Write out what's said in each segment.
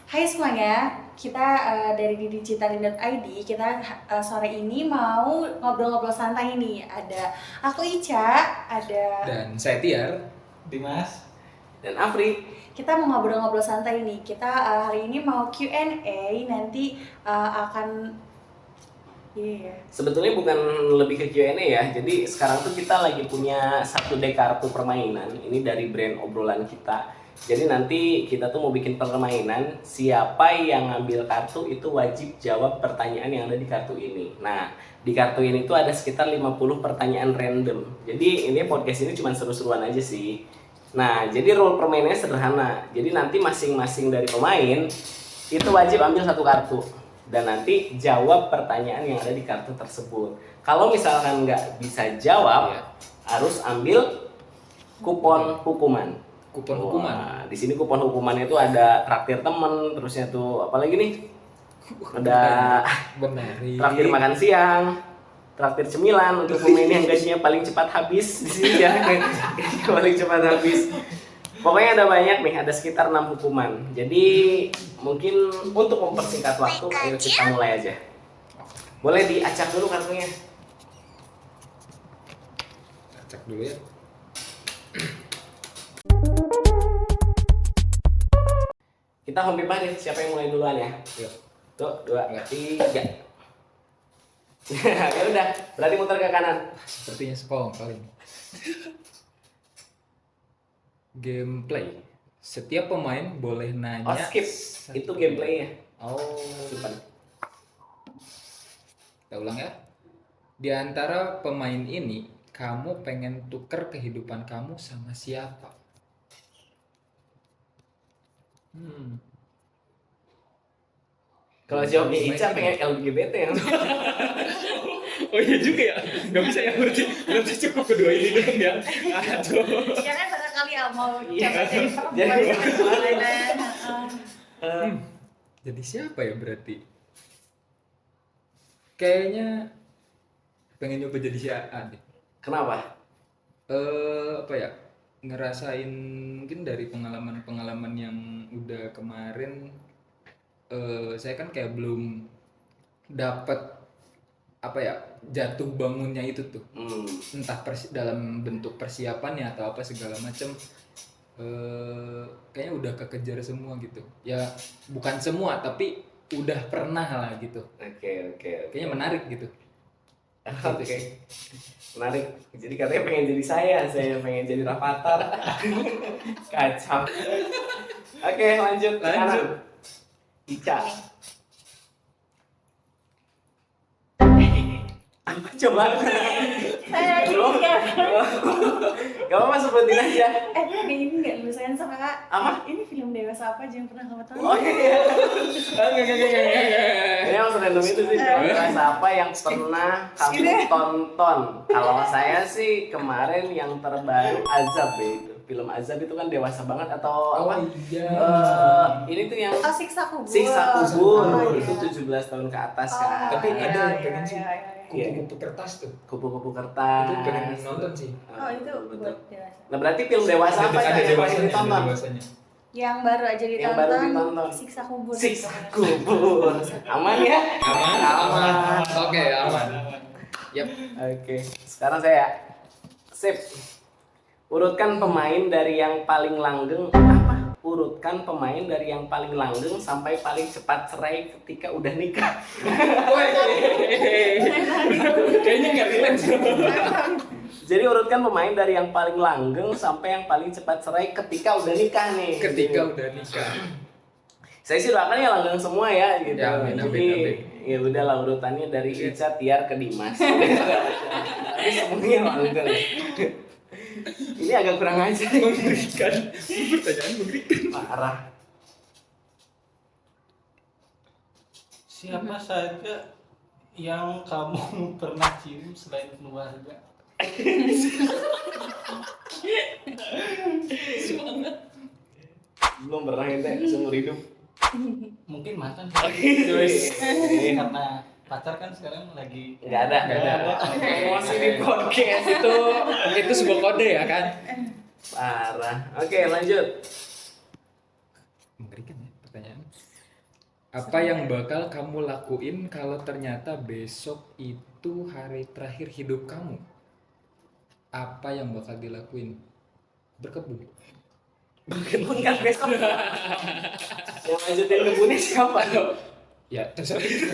Hai semuanya, kita dari digitalin.id, kita sore ini mau ngobrol-ngobrol santai nih. Ada aku Ica, ada Dan saya Tiar, Dimas, dan Afri. Kita mau ngobrol-ngobrol santai nih. Kita hari ini mau Q&A, nanti akan Sebetulnya bukan lebih ke Q&A ya. Jadi sekarang tuh kita lagi punya satu deck kartu permainan. Ini dari brand obrolan kita. Jadi nanti kita tuh mau bikin permainan, siapa yang ngambil kartu itu wajib jawab pertanyaan yang ada di kartu ini. Nah, di kartu ini tuh ada sekitar 50 pertanyaan random. Jadi ini podcast ini cuma seru-seruan aja sih. Nah, jadi rule permainannya sederhana. Jadi nanti masing-masing dari pemain itu wajib ambil satu kartu dan nanti jawab pertanyaan yang ada di kartu tersebut. Kalau misalkan nggak bisa jawab, harus ambil kupon hukuman. kupon hukuman. Wah, di sini kupon hukumannya itu ada traktir temen, terusnya tuh apalagi nih? Ada traktir makan siang, traktir cemilan untuk pemain yang gajinya paling cepat habis di sini ya. Paling cepat habis. Pokoknya ada banyak nih, ada sekitar 6 hukuman. Jadi mungkin untuk mempersingkat waktu, ayo kita mulai aja. Boleh diacak dulu kartunya. Acak dulu ya. Kita home pipah deh, siapa yang mulai duluan ya? Yuk. Tuh, 2, 3. Ya udah, berarti muter ke kanan. Sepertinya sekongkol ini. Gameplay. Setiap pemain boleh nanya. Oh, skip. Itu gameplaynya. Oh, Simpan. kita ulang ya. Di antara pemain ini, kamu pengen tuker kehidupan kamu sama siapa? Kalau jawabnya Ica pengen LGBT ya. Oh iya juga ya, nggak bisa ya berarti cukup kedua ini dong ya. Aduh. ya kan barangkali mau Iya. coba Jadi Jadi siapa ya berarti? Kayaknya pengen nyoba jadi si A deh. Kenapa? Apa ya? Ngerasain mungkin dari pengalaman yang udah kemarin. Saya kan kayak belum dapat apa ya, jatuh bangunnya itu tuh. Entah dalam bentuk persiapannya atau apa segala macam. Kayaknya udah kekejar semua gitu. Ya bukan semua tapi udah pernah lah gitu. Oke. Kayaknya menarik gitu. Oke. Menarik. Jadi katanya pengen jadi saya pengen jadi Rafathar. Kacau. Oke, lanjut. Kanan. Ica. Apa coba? saya Belum. juga. Gak apa-apa, sebutin aja. Ini nggak lu sensor Kak. Apa? Ini film dewasa apa aja yang pernah kamu tonton? Oh iya. Enggak. Ini yang random itu sih. Bahasa apa yang pernah kamu tonton? Kalau saya sih kemarin yang terbaru Azab ya itu. Film Azab itu kan dewasa banget atau apa? Iya. Ini tuh yang Siksa Kubur. Siksa Kubur. Oh, Itu iya. 17 tahun ke atas kan. Tapi iya, ada yang iya, pengen sih. iya. Kupu-kupu kertas tuh. Kupu-kupu kertas. Itu pengen nonton sih. Oh itu Betul. buat dewasa. Nah berarti film dewasa apa Ada yang paling ditonton? dewasanya. Yang baru aja Yang baru ditonton, ditonton. Siksa Kubur. Siksa Kubur. Aman ya? Aman. Oke, aman. Yap. Oke, sekarang saya sip. Urutkan pemain dari yang paling langgeng apa? Urutkan pemain dari yang paling langgeng sampai paling cepat cerai ketika udah nikah. Kayaknya nggak relate. Jadi urutkan pemain dari yang paling langgeng sampai yang paling cepat cerai ketika udah nikah nih. Ketika udah nikah. Saya sih doakan ya langgeng semua ya gitu. Ya, amin, Jadi amin. ya udahlah urutannya dari Ica, Tiar ke Dimas. Tapi semuanya langgeng. Ini agak kurang ajar. Mengerikan. Pertanyaan mengerikan. Parah. siapa saja yang kamu pernah cium selain keluarga? Belum pernah ente seumur hidup. Mungkin mantan. Guys. Karena pacar kan sekarang lagi Nggak ada. Emosi di podcast Itu sebuah kode ya kan? parah. Oke, lanjut. Mengerikan ya pertanyaan. Apa yang bakal kamu lakuin kalau ternyata besok itu hari terakhir hidup kamu? Apa yang bakal dilakuin? Berkebun. Berkebun kan besok. Yang lanjutin kebunnya siapa? Ya, terserah itu.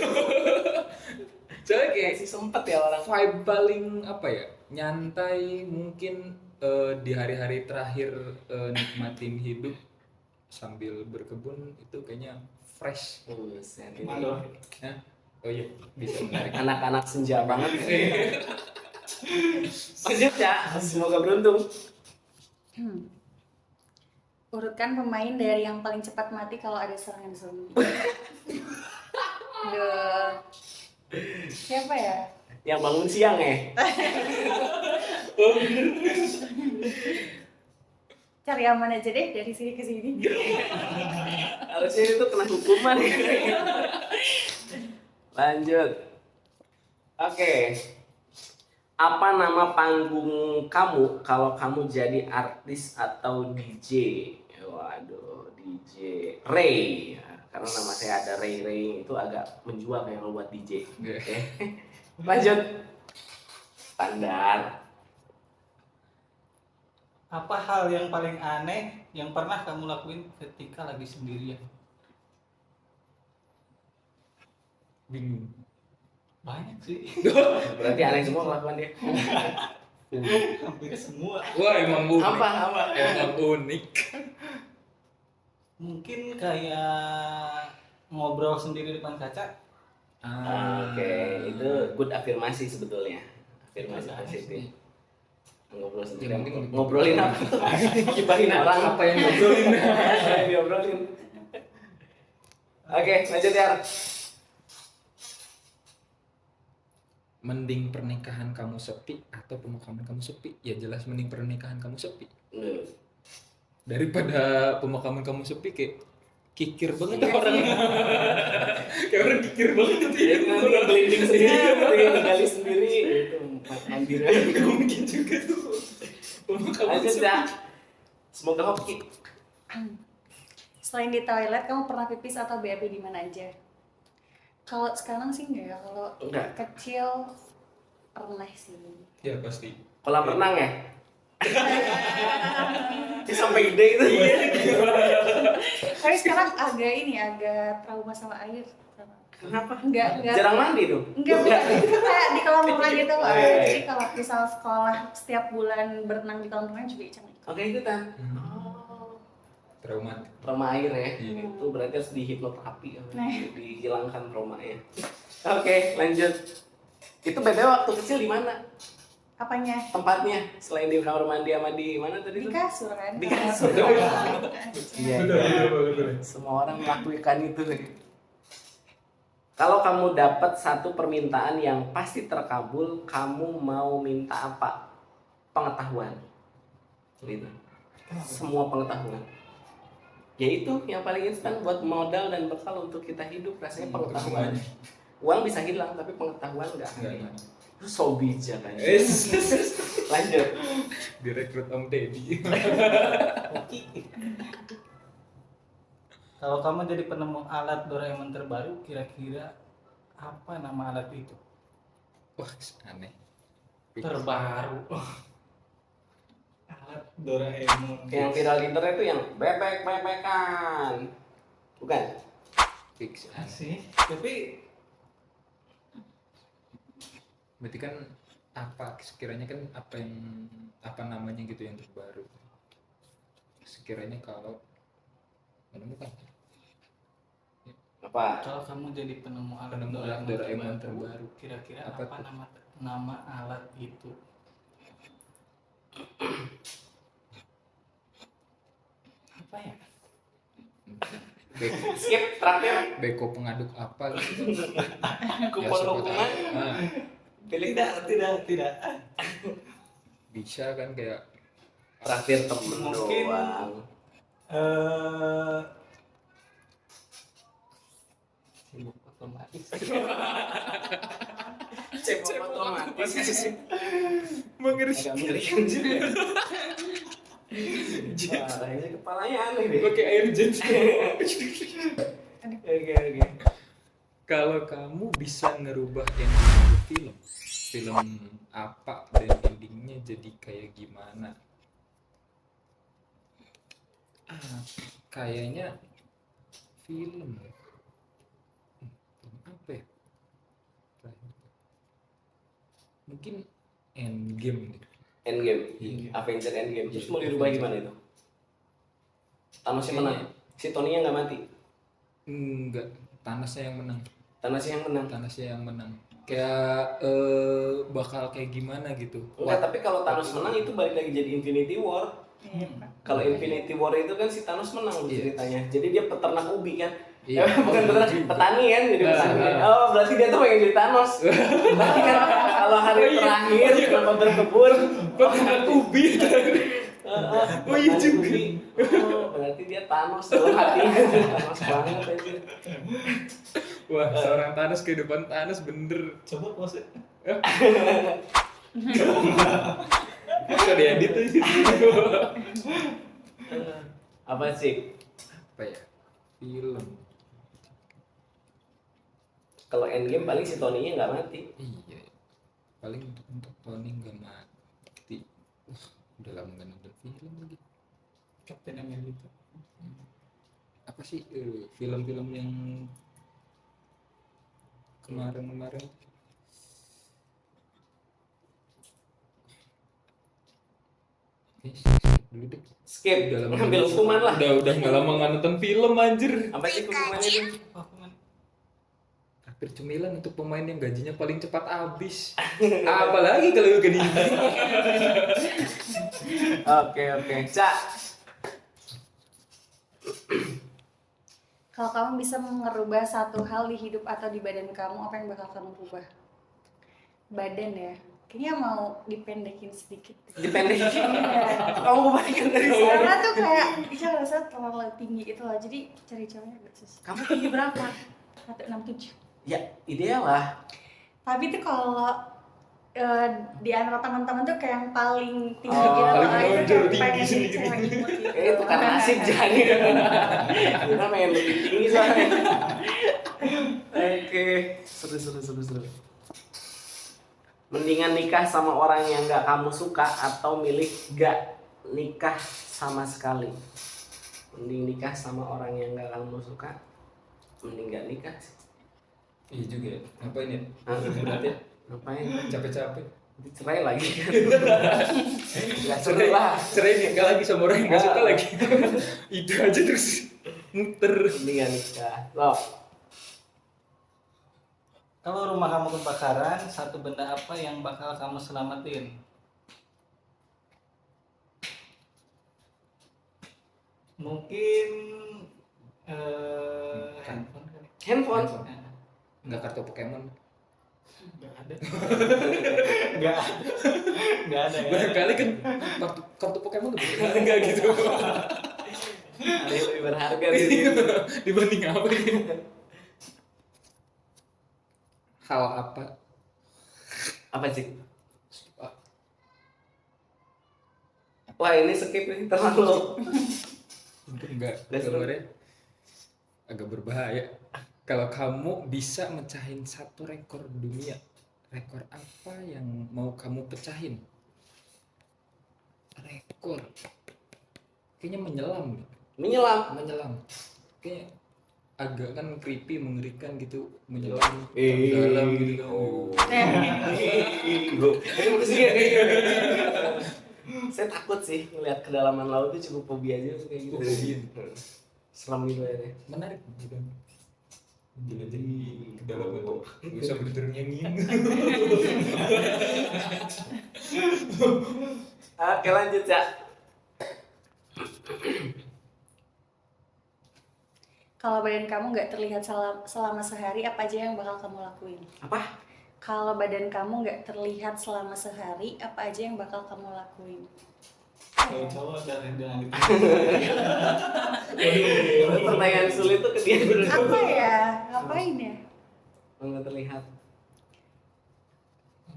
Soalnya kayak Kayak sih sempet ya orang. vibe paling apa ya? Nyantai mungkin di hari-hari terakhir nikmatin hidup sambil berkebun itu kayaknya fresh. Buset, ini Mandor. Hah? Oh iya, bisa menarik. anak-anak senja banget. Lanjut ya, semoga beruntung. Urutkan pemain dari yang paling cepat mati kalau ada serangan zombie. Duh. Siapa ya? Yang bangun siang ya. Cari aman aja deh dari sini ke sini. Harusnya itu kena hukuman. Lanjut. Oke. Apa nama panggung kamu kalau kamu jadi artis atau DJ? Waduh, DJ Ray. Karena nama saya ada Ray itu agak menjual kayak lo buat DJ. Oke. Lanjut. Standar. Apa hal yang paling aneh yang pernah kamu lakuin ketika lagi sendirian? Bingung. Banyak sih. Berarti aneh semua kelakuan dia. Hampir semua. Wah, emang unik. Apa? Emang unik. Mungkin kayak ngobrol sendiri depan kaca. Oke, itu good afirmasi sebetulnya. Afirmasi Itu aneh positif. sih. Ngobrol sendiri. Yang penting Ngobrolin apa? Gibahin orang. Apa yang ngobrolin? Apa yang diobrolin? Oke, lanjut ya. Mending pernikahan kamu sepi atau pemakaman kamu sepi? Ya jelas mending pernikahan kamu sepi. Daripada pemakaman kamu sepi kayak kikir banget orang. Kayak orang kikir banget itu ya. Nanti ngelinding sendiri, ngegali sendiri. Itu ambil aja. Mungkin juga tuh. Pemakaman Lanjut sepi. ya. Semoga hoki. Selain di toilet, kamu pernah pipis atau BAB di mana aja? Kalau sekarang sih enggak ya. Kalau Enggak. kecil pernah sih. Ya pasti. Kolam renang ya? Ini sampai gede itu. Tapi sekarang agak trauma sama air. Kenapa? Enggak. Jarang mandi tuh. Enggak, kayak di kolam renang gitu loh. Oh, iya. Jadi kalau misal sekolah setiap bulan berenang di kolam renang juga Icang ikut. Oke, ikutan. Trauma. Trauma air ya. Iya. Itu berarti harus dihipnoterapi ya. Nah. Dihilangkan traumanya. Oke, lanjut. Itu BTW waktu kecil di mana? Apanya? Tempatnya selain di kamar mandi sama di mana tadi Di tuh? kasur kan? Di kasur. Iya. Semua orang melakukan itu. Kalau kamu dapat satu permintaan yang pasti terkabul, kamu mau minta apa? Pengetahuan. Gitu. Semua pengetahuan. Ya itu yang paling instan buat modal dan bekal untuk kita hidup, rasanya pengetahuan. Uang bisa hilang tapi pengetahuan enggak. Itu so bijak kan. Lanjut. Direkrut Om Deddy. Kalau kamu jadi penemu alat Doraemon terbaru, kira-kira apa nama alat itu? Wah, aneh. Terbaru. Alat Doraemon. Yang viral di internet itu yang bebek-bebekan. Bukan? Fix aneh. Sih, tapi Berarti kan apa sekiranya kan apa namanya gitu yang terbaru. Sekiranya kalau menemukan Apa? kalau kamu jadi penemu alat Penemu alat Doraemon terbaru. kira-kira Apa apa, tuh? nama alat itu? Apa ya? Beko, Skip terakhir. beko pengaduk apa gitu. Kupon siapa hukuman. tahu. Nah, Pilih Tidak. bisa kan kayak terakhir temen Mungkin- doang. Sibuk otomatis. Cebok otomatis. mengerikan. Agak mengerikan juga. Wah, ini kepalanya aneh deh. Pakai air jet. Oke. Kalau kamu bisa ngerubah ending film apa dan endingnya jadi kayak gimana? Kayaknya film. Film apa ya? Mungkin Endgame deh. Endgame. Iya. Avenger Endgame. Terus Iya, mau dirubah Avenger. gimana itu? Thanos yang menang. Kayaknya- Si Tony-nya nggak mati. Enggak, Thanos-nya yang menang. Thanos yang menang. Thanos-nya yang menang. Kayak bakal kayak gimana gitu. Enggak, tapi kalau Thanos menang itu balik lagi jadi Infinity War. Iya, Pak. Kalau Infinity War itu kan si Thanos menang Iya. ceritanya. Jadi dia peternak ubi kan. Iya. Bukan peternak, petani kan jadi petani. Ah. Oh, berarti dia tuh pengen jadi Thanos. Berarti kan kalau hari terakhir kenapa berkebun? Peternak ubi. Oh iya petani juga. ubi. Oh, berarti dia Thanos dalam hatinya. Thanos banget aja. Wah, seorang Thanos kehidupan Thanos bener. Coba pose. Bisa diedit aja. Apa sih? Apa ya? Film. Kalau Endgame paling si Tony-nya nggak mati. Iya. Paling untuk Tony nggak mati. Wah, udah lama nggak nonton film lagi. Captain America. Apa sih film-film yang kemarin-kemarin? Skip dulu deh. Skip, Udah lama ngambil nggak- hukuman lah. Udah nggak lama nggak nonton film anjir. Apa sih hukumannya tuh? Traktir cemilan untuk pemain yang gajinya paling cepat habis. Apalagi kalau gini. Oke. Cak, Kalau kamu bisa merubah satu hal di hidup atau di badan kamu, apa yang bakal kamu rubah? Badan ya? Kayaknya mau dipendekin sedikit. dipendekin. Iya. Kamu kebalikan dari saya. Karena tuh kayak Ica ngerasa terlalu tinggi itu loh, jadi cari cowoknya agak susah. Kamu tinggi berapa? 167. Ya, ideal lah. Tapi tuh kalau di antara teman-teman tuh kayak yang paling tinggi Oh, gitu paling loh, itu menonjol, kayak tinggi pengen jadi sendiri. cewek imut gitu. Itu kan nasib jadi. Kita pengen lebih tinggi soalnya. Oke, seru. Mendingan nikah sama orang yang nggak kamu suka atau milih nggak nikah sama sekali? Mending nikah sama orang yang nggak kamu suka, mending nggak nikah sih. Iya juga ya. Ngapain ya? Ah, Berat ya. Ngapain? Capek-capek. Cerai lagi kan? Nggak seru lah. Cerai nikah lagi sama orang yang nggak suka lagi. Itu aja terus muter. Mendingan nikah. Loh, Kalau rumah kamu kebakaran, satu benda apa yang bakal kamu selamatin? Mungkin handphone kali. handphone. Nggak kartu Pokemon. Nggak ada. Nggak ada ya. Barangkali kan kartu Pokemon lebih berharga gitu. Ada yang lebih berharga di sini. Dibanding apa gitu. Hal apa? Apa sih? Wah, ini skip nih terlalu. Untuk enggak Nggak seru. sebenarnya agak berbahaya. Kalau kamu bisa mecahin satu rekor dunia, rekor apa yang mau kamu pecahin? Rekor. Kayaknya menyelam. Menyelam. Kayaknya agak kan creepy, mengerikan gitu, menyelam Eh. dalam gitu kan. Saya takut sih ngeliat kedalaman laut itu cukup fobia aja kayak gitu. Fobia. Seram gitu ya. Menarik gitu. Jadi ke dalam itu bisa berdernyanyi. Oke, lanjut ya. Kalau badan kamu nggak terlihat selama sehari, apa aja yang bakal kamu lakuin? Apa? Kalau badan kamu nggak terlihat selama sehari, apa aja yang bakal kamu lakuin? Kalau cowok dari jangan gitu. Pertanyaan sulit tuh ke dia dulu. Apa ya? Ngapain ya? Nggak terlihat.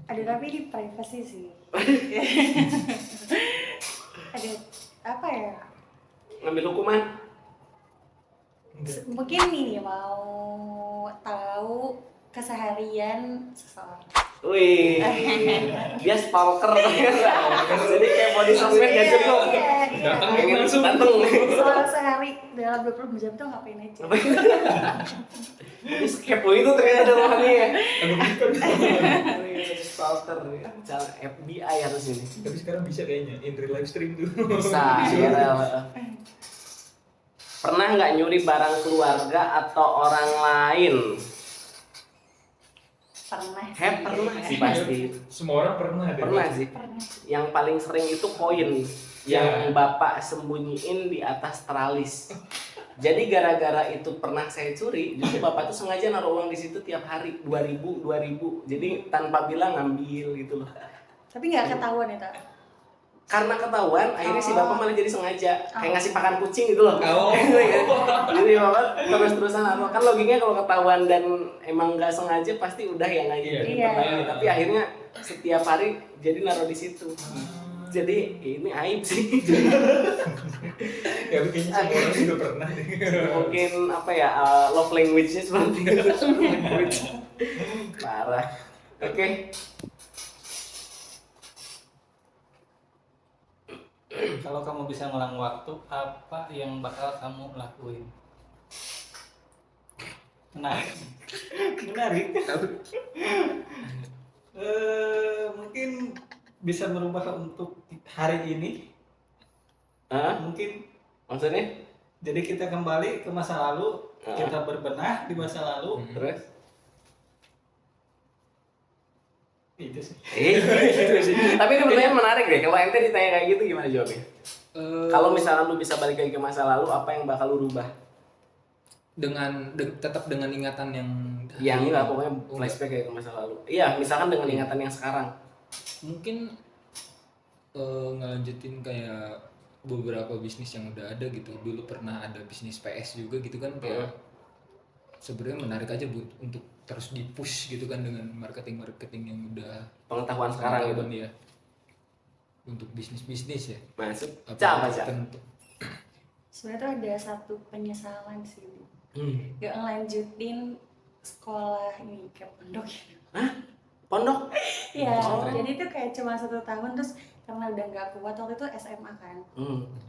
Ada tapi di privasi sih. Ada apa ya? Ngambil hukuman. Mungkin ini mau tahu keseharian seseorang. Wih, dia stalker. Jadi kayak mau di sosmed gak cukup. Iya. Pengen dateng. Soal sehari dalam 24 jam tuh ngapain aja? Ini kepo itu ternyata rumahnya ya. Stalker, calon FBI harus ini. Tapi sekarang bisa kayaknya in real live stream tuh. Bisa, IRL. Pernah nggak nyuri barang keluarga atau orang lain? Pernah. Pernah sih pasti. Semua orang pernah deh. Pernah sih. Pernah. Yang paling sering itu koin yang bapak sembunyiin di atas teralis. Jadi gara-gara itu pernah saya curi, justru bapak tuh sengaja naruh uang di situ tiap hari 2000. Jadi tanpa bilang ngambil gitu loh. Tapi nggak ketahuan ya, Tak? Karena ketahuan, akhirnya si bapak malah jadi sengaja kayak ngasih pakan kucing gitu loh. Oh. Jadi bapak terus-terusan naruh. Kan logiknya kalau ketahuan dan emang nggak sengaja pasti udah ya nggak jadi Iya. pertanyaan. Tapi akhirnya setiap hari jadi naruh di situ. Jadi ini aib sih. Ya kayaknya semua orang juga pernah deh. Mungkin apa ya love language-nya seperti itu. Parah. Oke. Kalau kamu bisa ngulang waktu, apa yang bakal kamu lakuin? Menarik. Mungkin bisa berubah untuk hari ini. Hah? Mungkin Maksudnya? jadi kita kembali ke masa lalu, Ah. kita berbenah di masa lalu. Terus? Itu sih. Gitu sih. Tapi ini pertanyaan menarik deh. Kalau ente ditanya kayak gitu gimana jawabnya? Kalau misalnya lu bisa balik lagi ke masa lalu, apa yang bakal lu rubah? Tetap dengan ingatan yang Enggak, pokoknya flashback kayak ke masa lalu. Iya, misalkan dengan ingatan yang sekarang. mungkin ngelanjutin kayak beberapa bisnis yang udah ada gitu. Dulu pernah ada bisnis PS juga gitu kan, kayak sebenarnya menarik aja untuk terus di push gitu kan dengan marketing yang udah Pengetahuan sekarang gitu. ya untuk bisnis ya. Masuk. Apa Cak. tentu. Sebenarnya tuh ada satu penyesalan sih. Hmm. Gak ngelanjutin sekolah ini kayak pondok gitu. Pondok? Iya, Oh. jadi itu kayak cuma 1 tahun terus karena udah nggak kuat waktu itu SMA kan.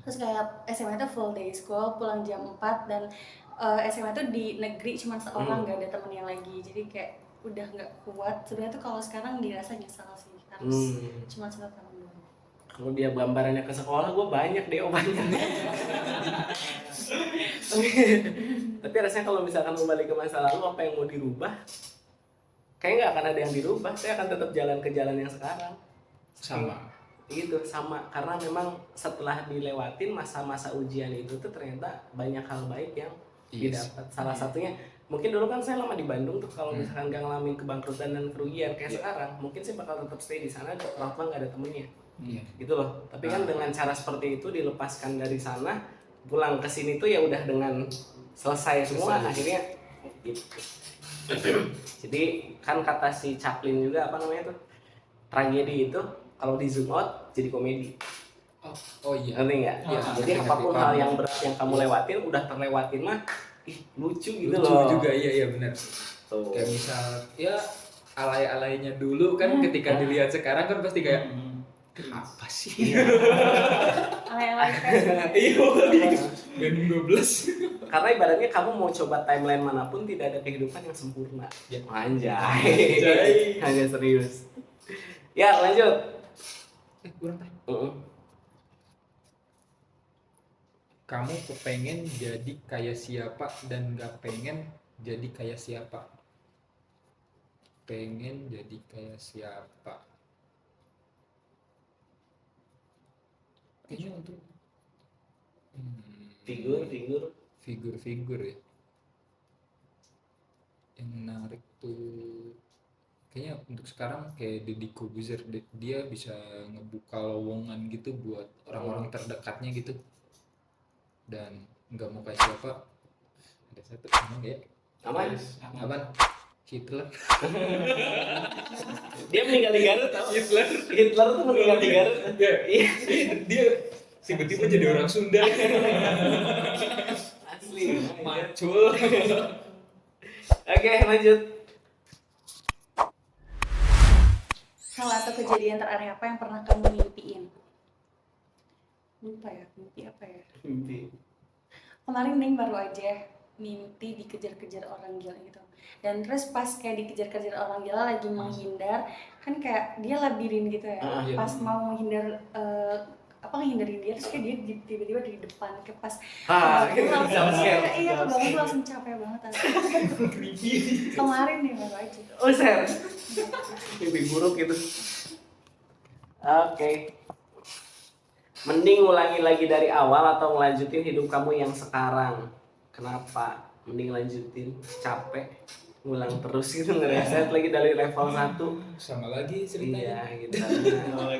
Terus kayak SMA itu full day school, pulang jam 4 dan SMA itu di negeri cuma seorang, nggak ada temen yang lagi. Jadi kayak udah nggak kuat. Sebenarnya tuh kalau sekarang dirasa nyesal sih, harus cuma 1 tahun doang. Kalau dia gambarannya ke sekolah, gue banyak deh obatnya. Tapi rasanya kalau misalkan kembali ke masa lalu, apa yang mau dirubah? Kayaknya nggak akan ada yang dirubah. Saya akan tetap jalan ke jalan yang sekarang. Sama. Gitu, sama. Karena memang setelah dilewatin masa-masa ujian itu tuh ternyata banyak hal baik yang didapat. Salah satunya, mungkin dulu kan saya lama di Bandung tuh, kalau misalkan nggak ngalamin kebangkrutan dan kerugian kayak sekarang, mungkin saya bakal tetap stay di sana, orang tua nggak ada temennya. Gitu loh. Tapi kan dengan cara seperti itu, dilepaskan dari sana, pulang ke sini tuh ya udah dengan selesai semua akhirnya gitu. Jadi kan kata si Chaplin juga, apa namanya tuh, tragedi itu kalau di zoom out jadi komedi. Oh iya. Ngerti nggak? Iya, Jadi ngerti, apapun paham. hal yang berat yang kamu lewatin, udah terlewatin mah, lucu gitu Lucu loh. juga, iya benar. Tuh. Kayak misal ya alay-alaynya dulu kan ketika dilihat sekarang kan pasti kayak apa sih? Alay-alay kan. Iya. Bandung 12. Karena ibaratnya kamu mau coba timeline manapun, tidak ada kehidupan yang sempurna. Ya. Anjay. Hanya serius. Ya lanjut. Kurang tah. Kamu kepengen jadi kayak siapa dan gak pengen jadi kayak siapa? Pengen jadi kayak siapa? Kayaknya untuk figur-figur ya. Yang menarik tuh kayaknya untuk sekarang kayak Deddy Corbuzier, dia bisa ngebuka lowongan gitu buat orang-orang terdekatnya gitu, dan nggak mau kayak siapa. Ada satu emang ya Aman. apaan? Hitler. Dia meninggal di Garut tau? Hitler Tuh meninggal di Garut. dia tiba-tiba jadi orang Sunda. Asli. nih. Macul. Oke, lanjut. Hal atau kejadian teraneh apa yang pernah kamu mimpiin? Lupa ya, mimpi apa ya? Kemarin Ning baru aja mimpi dikejar-kejar orang gila gitu. Dan terus pas kayak dikejar-kejar orang gila lagi menghindar, kan kayak dia labirin gitu ya. Iya. Pas mau menghindar ngehindarin dia, terus kayak dia tiba-tiba di depan, kayak pas Gitu langsung scare. iya bangun langsung capek banget kemarin nih baru aja. Oh, serius? Mimpi buruk gitu. Oke. Mending ulangi lagi dari awal atau ngelanjutin hidup kamu yang sekarang? Kenapa? Mending lanjutin, capek. Ngulang terus gitu, ngereset lagi dari level 1. Sama lagi ceritanya. Iya gitu.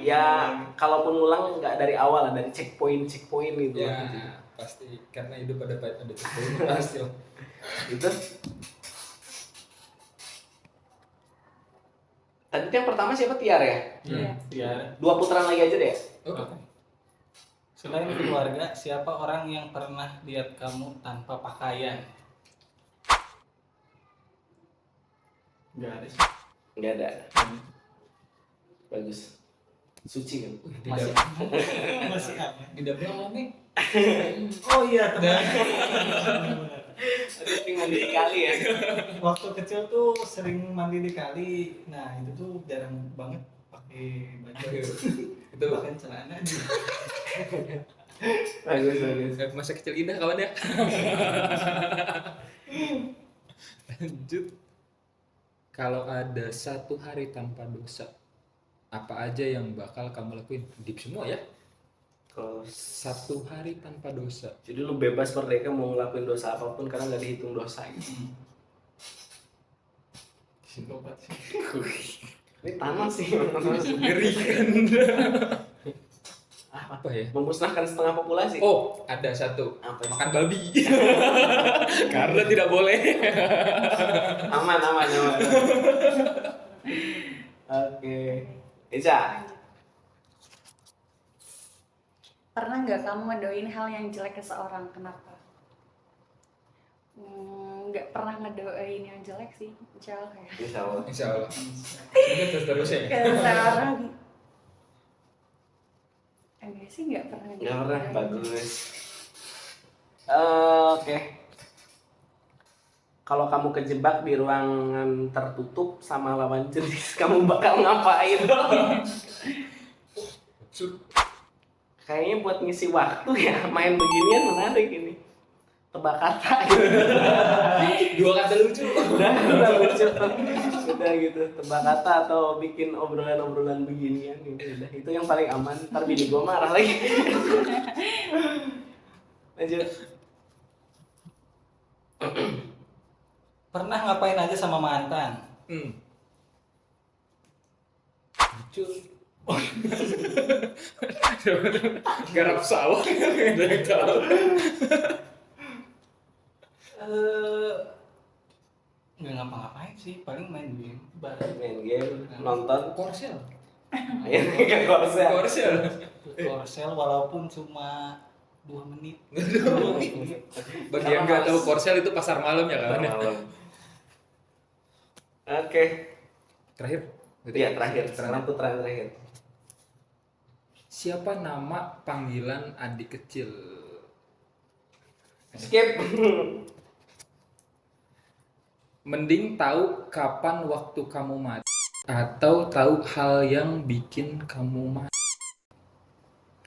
Ya kalaupun ngulang nggak dari awal, dari checkpoint gitu. Ya pasti karena hidup ada checkpoint pasti lah. Itu. Tadi itu yang pertama siapa? Tiar ya? Ya. 2 putaran lagi aja deh. Oke. Selain keluarga, siapa orang yang pernah lihat kamu tanpa pakaian? Nggak ada sih. Nggak ada. Bagus. Suci kan? Masih masih ada. Tidak bilang nih. Oh iya, teman. Tadi sering mandi di kali ya. Waktu kecil tuh sering mandi di kali. Nah, itu tuh jarang banget pakai baju. Itu Bahkan celana aja. Bagus. masa kecil indah kawan ya. Lanjut. Kalau ada 1 hari tanpa dosa, apa aja yang bakal kamu lakuin? Deep semua ya. Kalau 1 hari tanpa dosa. jadi lu bebas merdeka mau ngelakuin dosa apapun karena nggak dihitung dosa gitu. Psikopat sih. Ini tanah sih. Mengerikan. Apa ya? Memusnahkan setengah populasi. Oh, ada 1. Apa? Makan babi. Karena tidak boleh. Aman. Oke. Ica. Pernah nggak kamu ngedoain hal yang jelek ke seorang? Kenapa? Nggak pernah ngedoain yang jelek sih, insya Allah ya. Insya Allah. Terus ya. Ke seorang enggak sih, nggak pernah. Nggak pernah. Bagus. Oke. Kalau kamu kejebak di ruangan tertutup sama lawan jenis, kamu bakal ngapain? Kayaknya buat ngisi waktu ya, main beginian menarik ini. Tebak kata gitu. 2 kata lucu. Udah lucu. Udah gitu, tebak kata atau bikin obrolan-obrolan beginian gitu. Udah, itu yang paling aman. Ntar bini gua marah lagi. Lanjut. Pernah ngapain aja sama mantan? Lucu. Garap sawah. Ada yang tahu. Nggak ngapa-ngapain sih, paling main game bareng. Main game, nonton. Korsel. Ayo ke Korsel. Korsel walaupun cuma 2 menit. Bagi yang nggak tahu Korsel itu pasar malam ya kan? Oke. Terakhir. Iya, terakhir. Sekarang putaran terakhir. Siapa nama panggilan adik kecil? Skip. Mending tahu kapan waktu kamu mati atau tahu hal yang bikin kamu mati.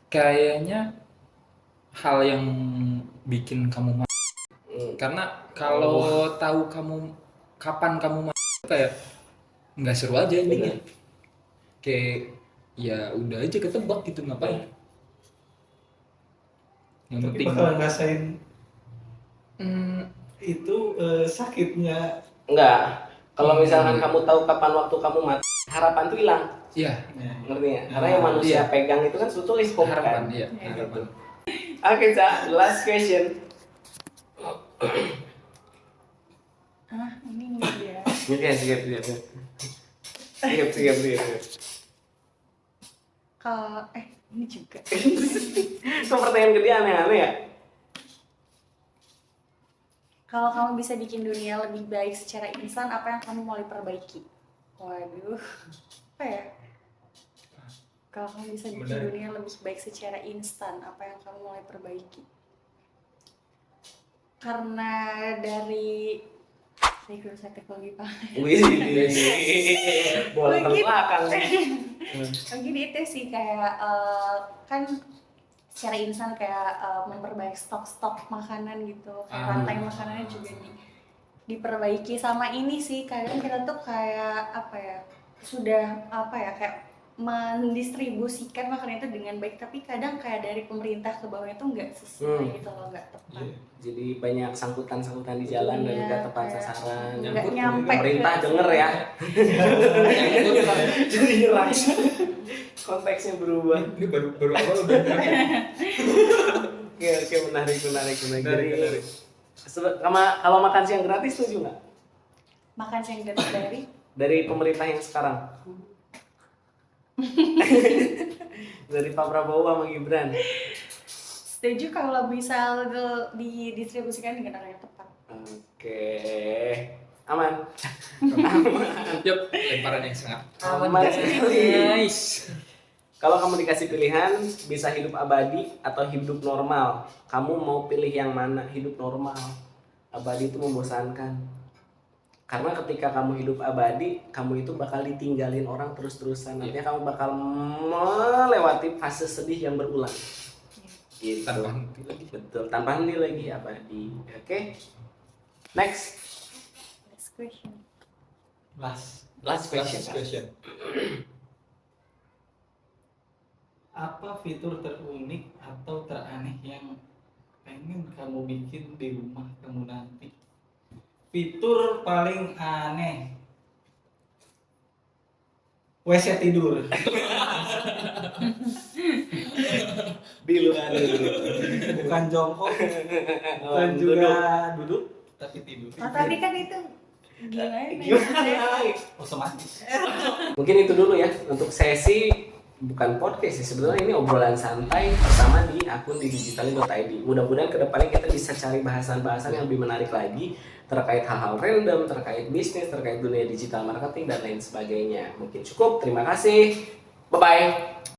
Kayaknya hal yang bikin kamu mati. Karena kalau tahu kapan kamu mati kayak nggak seru aja intinya. Kayak ya udah aja ketebak gitu, ngapain. Yang Tapi penting bakal ngerasain itu sakitnya. Enggak. Kalau misalkan kamu tahu kapan waktu kamu mati, harapan tuh hilang. ya Ngerti nggak? Karena yang manusia pegang itu kan sebetulnya hope harapan kan. ya harapan. Oke, Cak. Last question. Ini dia. Oke, skip. Kalau ini juga. Itu pertanyaan gede aneh-aneh ya? Kalau kamu bisa bikin dunia lebih baik secara instan, apa yang kamu mau perbaiki? Waduh, apa ya? Kalau kamu bisa bikin Menarik. dunia lebih baik secara instan, apa yang kamu mulai perbaiki? Karena dari kursus teknologi Pak. Wih, bola Mungkin- terbelakang. Mungkin itu sih kayak kan secara instan kayak memperbaiki stok-stok makanan gitu, kayak rantai makanannya juga diperbaiki. Sama ini sih kadang kita tuh kayak apa ya, sudah apa ya, kayak mendistribusikan makanan itu dengan baik, tapi kadang kayak dari pemerintah ke bawahnya tuh nggak sesuai gitu loh, nggak tepat. Jadi banyak sangkutan-sangkutan di jalan dan Iya, nggak tepat kayak sasaran. nggak nyampe Pemerintah ke- denger ya. Jadi nyerang. Konteksnya berubah. Ini baru awal udah Oke, menarik. Menarik. Kalau makan siang gratis setuju nggak? Makan siang gratis Dari pemerintah yang sekarang? Dari Pak Prabowo sama Gibran? setuju kalau bisa didistribusikan dengan cara yang tepat. Oke, aman. Yup, lemparan yang sangat Aman sekali. nice. Kalau kamu dikasih pilihan bisa hidup abadi atau hidup normal, kamu mau pilih yang mana? Hidup normal. Abadi itu membosankan. Karena ketika kamu hidup abadi, kamu itu bakal ditinggalin orang terus-terusan. Nantinya kamu bakal melewati fase sedih yang berulang. Gitu. Tanpa henti lagi. Betul, tanpa henti lagi abadi. Oke. Next. Next question. Last question. Apa fitur terunik atau teraneh yang pengen kamu bikin di rumah kamu nanti? Fitur paling aneh. WC tidur. Di luar dulu. Bukan jongkok, bukan juga duduk, tapi tidur. Oh, tadi kan itu gimana? Gimana? Otomatis. Mungkin itu dulu ya untuk sesi bukan podcast sih, sebenarnya ini obrolan santai bersama di akun di digital.id. Mudah-mudahan kedepannya kita bisa cari bahasan-bahasan yang lebih menarik lagi terkait hal-hal random, terkait bisnis, terkait dunia digital marketing dan lain sebagainya. Mungkin cukup. Terima kasih. Bye bye.